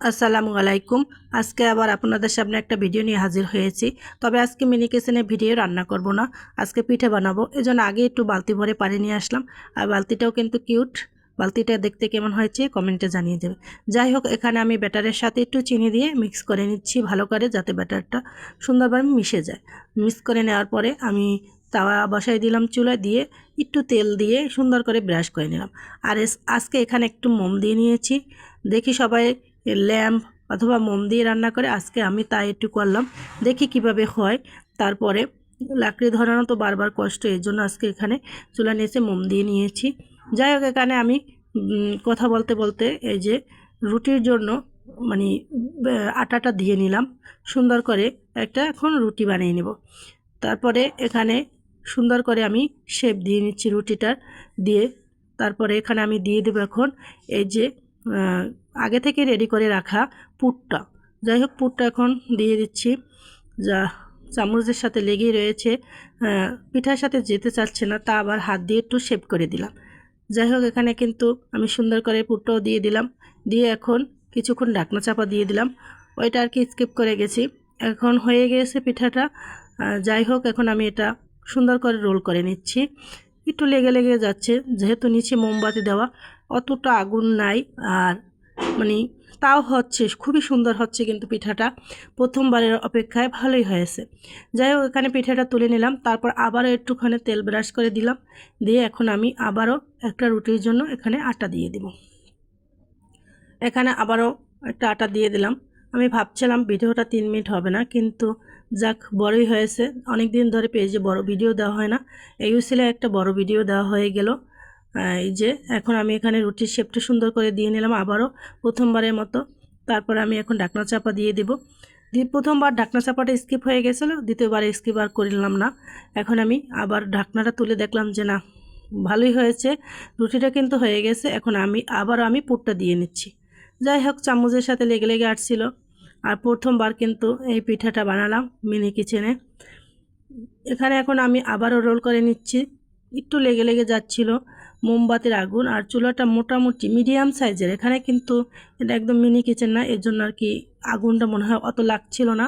আসসালামু আলাইকুম। আজকে আবার আপনাদের সামনে একটা ভিডিও নিয়ে হাজির হয়েছি। তবে আজকে মিনি কিচেনে ভিডিও রান্না করব না, আজকে পিঠে বানাবো। এজন্য আগে একটু বালতি ভরে পানি নিয়ে আসলাম। আর বালতিটাও কিন্তু কিউট। বালতিটা দেখতে কেমন হয়েছে কমেন্টে জানিয়ে দেবে। যাই হোক, এখানে আমি ব্যাটারের সাথে একটু চিনি দিয়ে মিক্স করে নিচ্ছি ভালো করে, যাতে ব্যাটারটা সুন্দরভাবে মিশে যায়। মিক্স করে নেওয়ার পরে আমি তাওয়া বসাই দিলাম চুলায়, দিয়ে একটু তেল দিয়ে সুন্দর করে ব্রাশ করে নিলাম। আর আজকে এখানে একটু মোম দিয়ে নিয়েছি। দেখি সবাই ল্যাম্প অথবা মোম দিয়ে রান্না করে, আজকে আমি তাই একটু করলাম, দেখি কিভাবে হয়। তারপরে লাকড়ি ধরানো তো বারবার কষ্ট, এই জন্য আজকে এখানে চুলা নিচে মোম দিয়ে নিয়েছি। যাই হোক, এখানে আমি কথা বলতে বলতে এই যে রুটির জন্য মানে আটাটা দিয়ে নিলাম সুন্দর করে। একটা এখন রুটি বানিয়ে নেব। তারপরে এখানে সুন্দর করে আমি শেপ দিয়ে নিচ্ছি রুটিটার দিয়ে। তারপরে এখানে আমি দিয়ে দেবো এখন এই যে আগে থেকে রেডি করে রাখা পুরটা। যাই হোক, পুরটা এখন দিয়ে দিচ্ছি, যা চামচের সাথে লেগেই রয়েছে, পিঠার সাথে যেতে চাচ্ছে না, তা আবার হাত দিয়ে একটু শেপ করে দিলাম। যাই হোক, এখানে কিন্তু আমি সুন্দর করে পুরটাও দিয়ে দিলাম, দিয়ে এখন কিছুক্ষণ ঢাকনা চাপা দিয়ে দিলাম। ওইটা আর কি স্কিপ করে গেছি। এখন হয়ে গিয়েছে পিঠাটা। যাই হোক, এখন আমি এটা সুন্দর করে রোল করে নিচ্ছি। একটু লেগে লেগে যাচ্ছে, যেহেতু নিচে মোমবাতি দেওয়া, অতটা আগুন নাই। আর মানে তাও হচ্ছে, খুবই সুন্দর হচ্ছে কিন্তু পিঠাটা প্রথমবারের অপেক্ষায় ভালোই হয়েছে। যাই হোক, এখানে পিঠাটা তুলে নিলাম। তারপর আবারও একটুখানি তেল ব্রাশ করে দিলাম, দিয়ে এখন আমি আবারও একটা রুটির জন্য এখানে আটা দিয়ে দিব। এখানে আবারও একটা আটা দিয়ে দিলাম। আমি ভাবছিলাম ভিডিওটা 3 মিনিট হবে না, কিন্তু যাক, বড়ই হয়েছে। অনেক দিন ধরে পেজে বড় ভিডিও দেওয়া হয় না, এই উসিলে একটা বড় ভিডিও দেওয়া হয়ে গেল। এই যে এখন আমি এখানে রুটির শেপটা সুন্দর করে দিয়ে নিলাম আবারও প্রথমবারের মতো। তারপরে আমি এখন ঢাকনা চাপা দিয়ে দেব। প্রথমবার ঢাকনা চাপাটা স্কিপ হয়ে গেছিলো, দ্বিতীয়বার স্কিপ আর করলাম না। এখন আমি আবার ঢাকনাটা তুলে দেখলাম যে না, ভালোই হয়েছে, রুটিটা কিন্তু হয়ে গেছে। এখন আমি পুরটা দিয়ে নিচ্ছি। যাই হোক, চামচের সাথে লেগে লেগে আসছিল। আর প্রথমবার কিন্তু এই পিঠাটা বানালাম মিনি কিচেনে। এখানে এখন আমি আবারও রোল করে নিচ্ছি। একটু লেগে লেগে যাচ্ছিল, মোমবাতির আগুন আর চুলাটা মোটামুটি মিডিয়াম সাইজের। এখানে কিন্তু এটা একদম মিনি কিচেন না, এর জন্য আর কি আগুনটা মনে হয় অত লাগছিল না,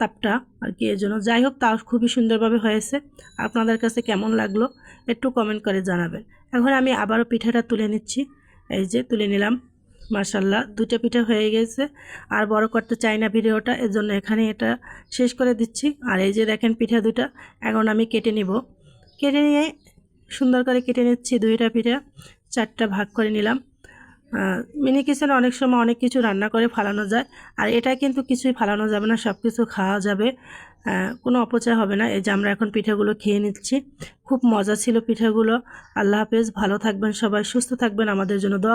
তাপটা আর কি, এর জন্য। যাই হোক, তাও খুবই সুন্দরভাবে হয়েছে। আপনাদের কাছে কেমন লাগলো একটু কমেন্ট করে জানাবেন। এখন আমি আবারও পিঠাটা তুলে নিচ্ছি। এই যে তুলে নিলাম, মাশাআল্লাহ, দুটো পিঠা হয়ে গেছে। আর বড় করতে চাই না ভিডিওটা, এর জন্য এখানে এটা শেষ করে দিচ্ছি। আর এই যে দেখেন পিঠা দুটা, এখন আমি কেটে নিব। কেটে নিয়ে সুন্দর করে কেটে নিচ্ছি দুইটা পিঠা, 4টা ভাগ করে নিলাম। মিনি কিচেনে অনেক সময় অনেক কিছু রান্না করে ফালানো যায়, আর এটা কিন্তু কিছুই ফালানো যাবে না, সব কিছু খাওয়া যাবে, কোনো অপচয় হবে না। এই যে আমরা এখন পিঠাগুলো খেয়ে নিচ্ছি। খুব মজা ছিল পিঠাগুলো। আল্লাহ হাফেজ, ভালো থাকবেন সবাই, সুস্থ থাকবেন, আমাদের জন্য দোয়া